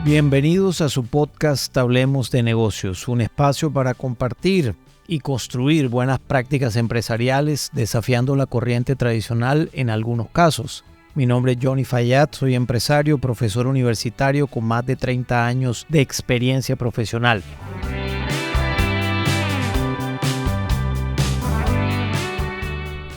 Bienvenidos a su podcast Hablemos de Negocios, un espacio para compartir y construir buenas prácticas empresariales desafiando la corriente tradicional en algunos casos. Mi nombre es Johnny Fayad, soy empresario, profesor universitario con más de 30 años de experiencia profesional.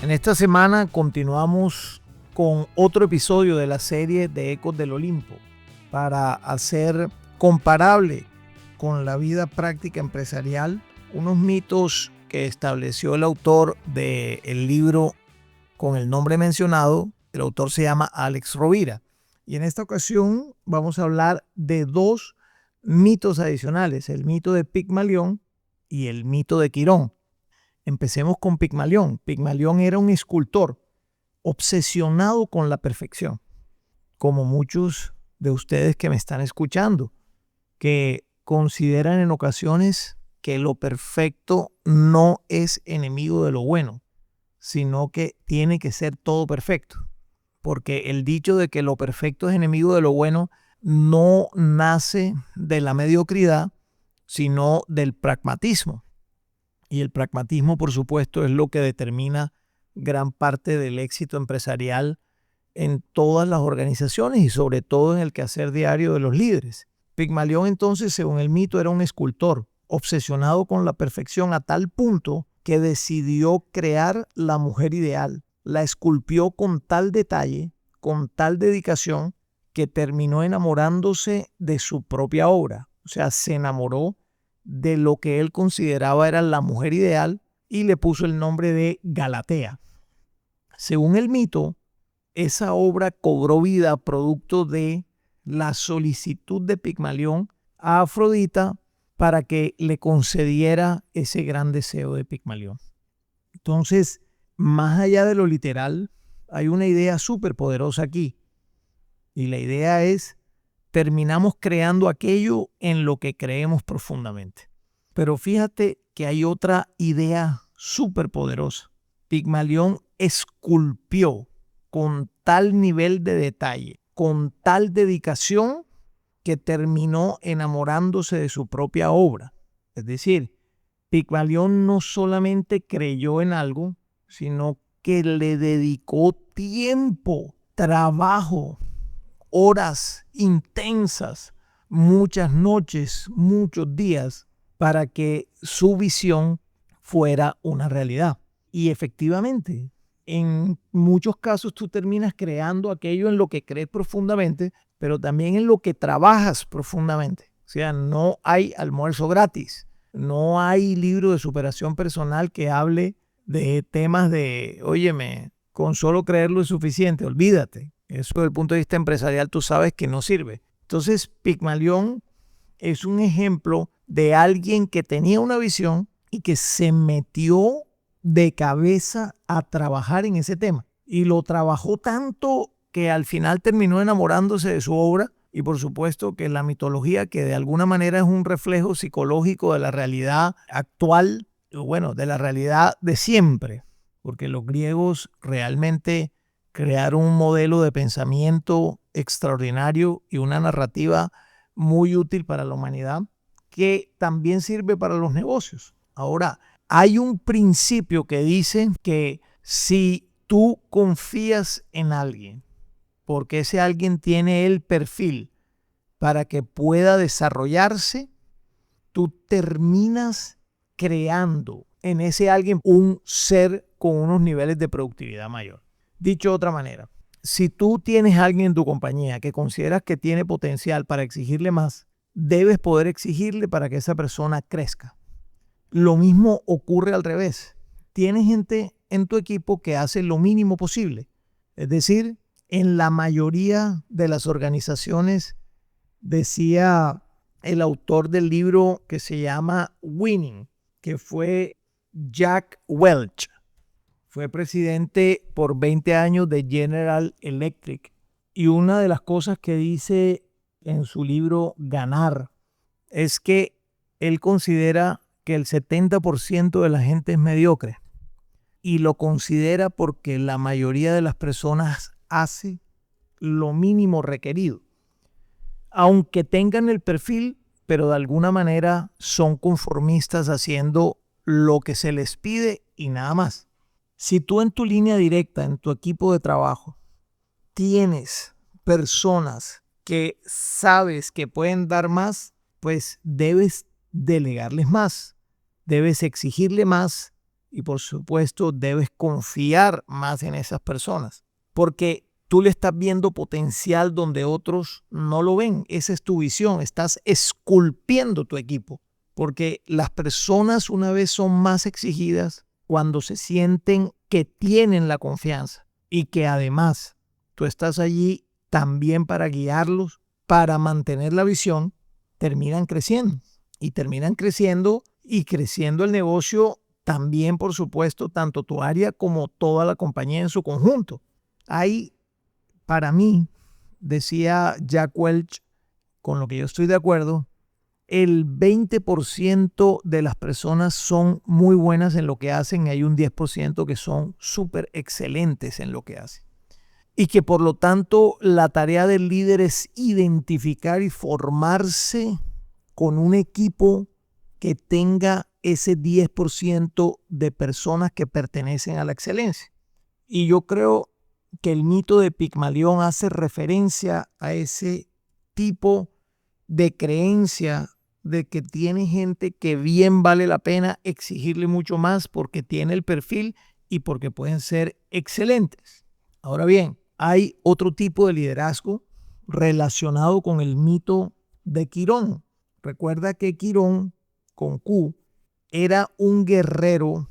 En esta semana continuamos con otro episodio de la serie de Ecos del Olimpo para hacer comparable con la vida práctica empresarial unos mitos que estableció el autor del libro con el nombre mencionado. El autor se llama Alex Rovira. Y en esta ocasión vamos a hablar de dos mitos adicionales, el mito de Pigmalión y el mito de Quirón. Empecemos con Pigmalión. Pigmalión era un escultor obsesionado con la perfección, como muchos de ustedes que me están escuchando, que consideran en ocasiones que lo perfecto no es enemigo de lo bueno, sino que tiene que ser todo perfecto. Porque el dicho de que lo perfecto es enemigo de lo bueno no nace de la mediocridad, sino del pragmatismo. Y el pragmatismo, por supuesto, es lo que determina gran parte del éxito empresarial en todas las organizaciones y sobre todo en el quehacer diario de los líderes. Pigmalión entonces, según el mito, era un escultor obsesionado con la perfección a tal punto que decidió crear la mujer ideal. La esculpió con tal detalle, con tal dedicación, que terminó enamorándose de su propia obra. O sea, se enamoró de lo que él consideraba era la mujer ideal y le puso el nombre de Galatea. Según el mito, esa obra cobró vida producto de la solicitud de Pigmalión a Afrodita para que le concediera ese gran deseo de Pigmalión. Entonces, más allá de lo literal, hay una idea súper poderosa aquí. Y la idea es, terminamos creando aquello en lo que creemos profundamente. Pero fíjate que hay otra idea súper poderosa. Pigmalión esculpió con tal nivel de detalle, con tal dedicación, que terminó enamorándose de su propia obra. Es decir, Pigmalión no solamente creyó en algo, sino que le dedicó tiempo, trabajo, horas intensas, muchas noches, muchos días, para que su visión fuera una realidad. Y efectivamente, en muchos casos tú terminas creando aquello en lo que crees profundamente, pero también en lo que trabajas profundamente. O sea, no hay almuerzo gratis, no hay libro de superación personal que hable de temas de, óyeme, con solo creerlo es suficiente, olvídate. Eso desde el punto de vista empresarial tú sabes que no sirve. Entonces, Pigmalión es un ejemplo de alguien que tenía una visión y que se metió de cabeza a trabajar en ese tema. Y lo trabajó tanto que al final terminó enamorándose de su obra. Y por supuesto que la mitología, que de alguna manera es un reflejo psicológico de la realidad actual, bueno, de la realidad de siempre, porque los griegos realmente crearon un modelo de pensamiento extraordinario y una narrativa muy útil para la humanidad, que también sirve para los negocios. Ahora, hay un principio que dice que si tú confías en alguien, porque ese alguien tiene el perfil para que pueda desarrollarse, tú terminas creando en ese alguien un ser con unos niveles de productividad mayor. Dicho de otra manera, si tú tienes a alguien en tu compañía que consideras que tiene potencial para exigirle más, debes poder exigirle para que esa persona crezca. Lo mismo ocurre al revés. Tienes gente en tu equipo que hace lo mínimo posible. Es decir, en la mayoría de las organizaciones, decía el autor del libro que se llama Winning, que fue Jack Welch. Fue presidente por 20 años de General Electric. Y una de las cosas que dice en su libro Ganar es que él considera que el 70% de la gente es mediocre. Y lo considera porque la mayoría de las personas hace lo mínimo requerido. aunque tengan el perfil, pero de alguna manera son conformistas haciendo lo que se les pide y nada más. Si tú en tu línea directa, en tu equipo de trabajo, tienes personas que sabes que pueden dar más, pues debes delegarles más, debes exigirle más y por supuesto debes confiar más en esas personas, porque tú le estás viendo potencial donde otros no lo ven. Esa es tu visión, estás esculpiendo tu equipo, porque las personas una vez son más exigidas cuando se sienten que tienen la confianza y que además tú estás allí también para guiarlos, para mantener la visión, terminan creciendo y creciendo el negocio también, por supuesto, tanto tu área como toda la compañía en su conjunto. Hay, para mí, decía Jack Welch, con lo que yo estoy de acuerdo, el 20% de las personas son muy buenas en lo que hacen y hay un 10% que son súper excelentes en lo que hacen. Y que por lo tanto la tarea del líder es identificar y formarse con un equipo que tenga ese 10% de personas que pertenecen a la excelencia. Y yo creo que el mito de Pigmalión hace referencia a ese tipo de creencia de que tiene gente que bien vale la pena exigirle mucho más porque tiene el perfil y porque pueden ser excelentes. Ahora bien, hay otro tipo de liderazgo relacionado con el mito de Quirón. Recuerda que Quirón, con Q, era un guerrero,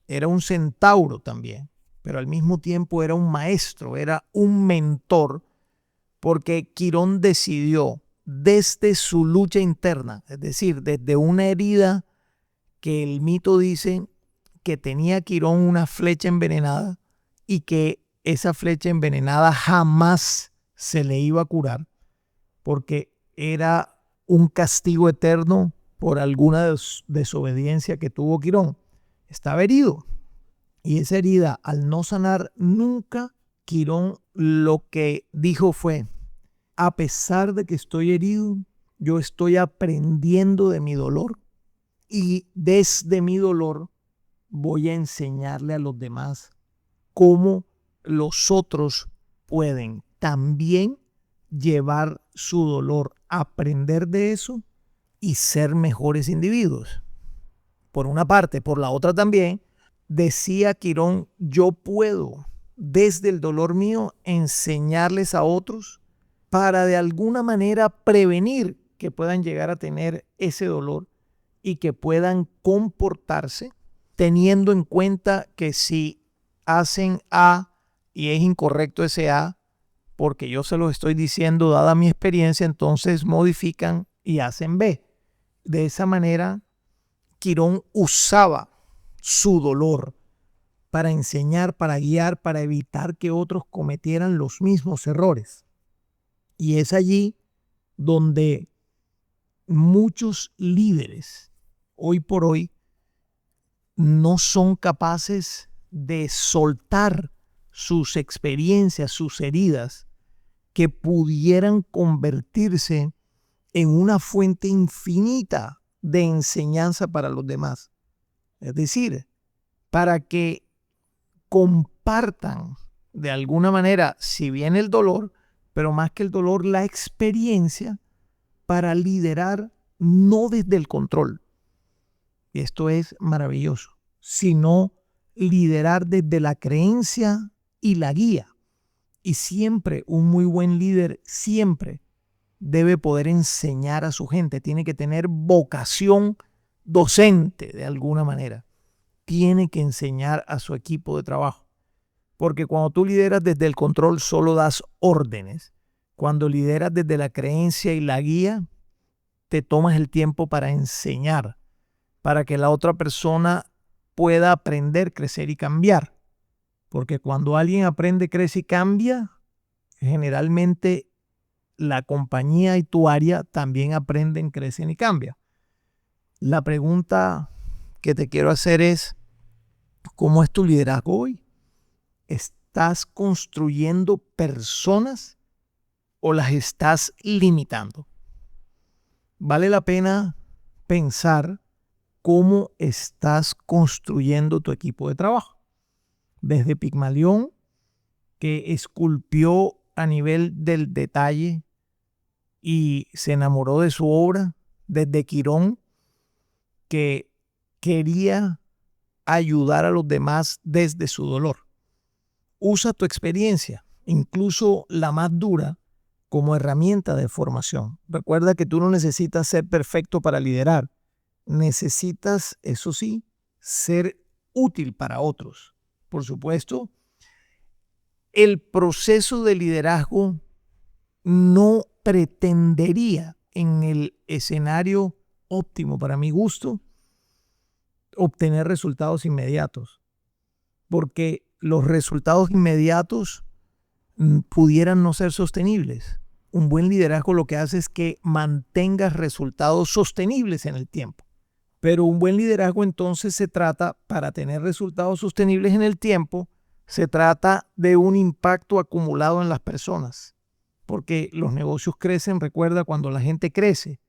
era un centauro también, pero al mismo tiempo era un maestro, era un mentor, porque Quirón decidió desde su lucha interna, es decir, desde una herida que el mito dice que tenía Quirón una flecha envenenada y que esa flecha envenenada jamás se le iba a curar porque era un castigo eterno por alguna desobediencia que tuvo Quirón. Estaba herido y esa herida, al no sanar nunca, Quirón lo que dijo fue: a pesar de que estoy herido, yo estoy aprendiendo de mi dolor y desde mi dolor voy a enseñarle a los demás cómo los otros pueden también llevar su dolor, aprender de eso y ser mejores individuos. Por una parte, por la otra también, decía Quirón, yo puedo desde el dolor mío enseñarles a otros para de alguna manera prevenir que puedan llegar a tener ese dolor y que puedan comportarse teniendo en cuenta que si hacen A y es incorrecto ese A, porque yo se lo estoy diciendo dada mi experiencia, entonces modifican y hacen B. De esa manera, Quirón usaba su dolor para enseñar, para guiar, para evitar que otros cometieran los mismos errores. Y es allí donde muchos líderes hoy por hoy no son capaces de soltar sus experiencias, sus heridas, que pudieran convertirse en una fuente infinita de enseñanza para los demás. Es decir, para que compartan de alguna manera, si bien el dolor, pero más que el dolor, la experiencia para liderar no desde el control. Y esto es maravilloso, sino liderar desde la creencia y la guía. Y siempre un muy buen líder siempre debe poder enseñar a su gente, tiene que tener vocación docente de alguna manera. Tiene que enseñar a su equipo de trabajo. Porque cuando tú lideras desde el control solo das órdenes. Cuando lideras desde la creencia y la guía, te tomas el tiempo para enseñar, para que la otra persona pueda aprender, crecer y cambiar. Porque cuando alguien aprende, crece y cambia, generalmente la compañía y tu área también aprenden, crecen y cambian. La pregunta que te quiero hacer es, ¿cómo es tu liderazgo hoy? ¿Estás construyendo personas o las estás limitando? Vale la pena pensar cómo estás construyendo tu equipo de trabajo. Desde Pigmalión, que esculpió a nivel del detalle y se enamoró de su obra, desde Quirón, que quería ayudar a los demás desde su dolor. Usa tu experiencia, incluso la más dura, como herramienta de formación. Recuerda que tú no necesitas ser perfecto para liderar. Necesitas, eso sí, ser útil para otros. Por supuesto, el proceso de liderazgo no pretendería, en el escenario óptimo para mi gusto, obtener resultados inmediatos, porque los resultados inmediatos pudieran no ser sostenibles. Un buen liderazgo lo que hace es que mantengas resultados sostenibles en el tiempo. Pero un buen liderazgo entonces se trata, para tener resultados sostenibles en el tiempo, se trata de un impacto acumulado en las personas. Porque los negocios crecen, recuerda, cuando la gente crece.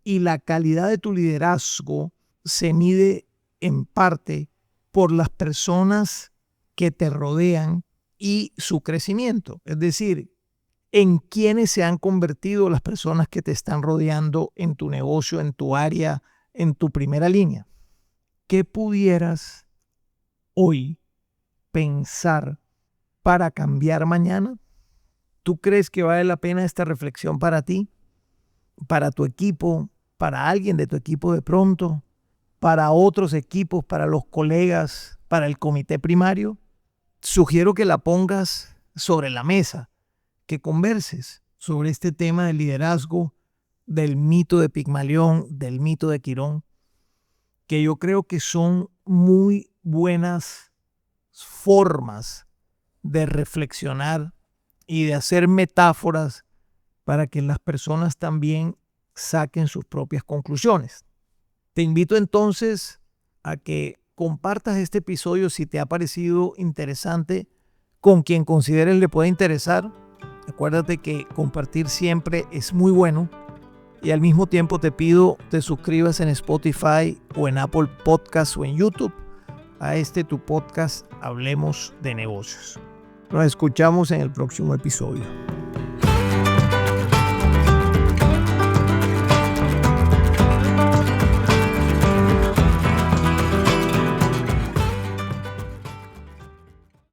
Y la calidad de tu liderazgo se mide en parte por las personas que te rodean y su crecimiento. Es decir, en quiénes se han convertido las personas que te están rodeando en tu negocio, en tu área, en tu primera línea. ¿Qué pudieras hoy pensar para cambiar mañana? ¿Tú crees que vale la pena esta reflexión para ti, para tu equipo, para alguien de tu equipo de pronto, para otros equipos, para los colegas, para el comité primario? Sugiero que la pongas sobre la mesa, que converses sobre este tema del liderazgo, del mito de Pigmalión, del mito de Quirón, que yo creo que son muy buenas formas de reflexionar y de hacer metáforas para que las personas también saquen sus propias conclusiones. Te invito entonces a que compartas este episodio si te ha parecido interesante con quien consideres le puede interesar. Acuérdate que compartir siempre es muy bueno y al mismo tiempo te pido te suscribas en Spotify o en Apple Podcasts o en YouTube a tu podcast Hablemos de Negocios. Nos escuchamos en el próximo episodio.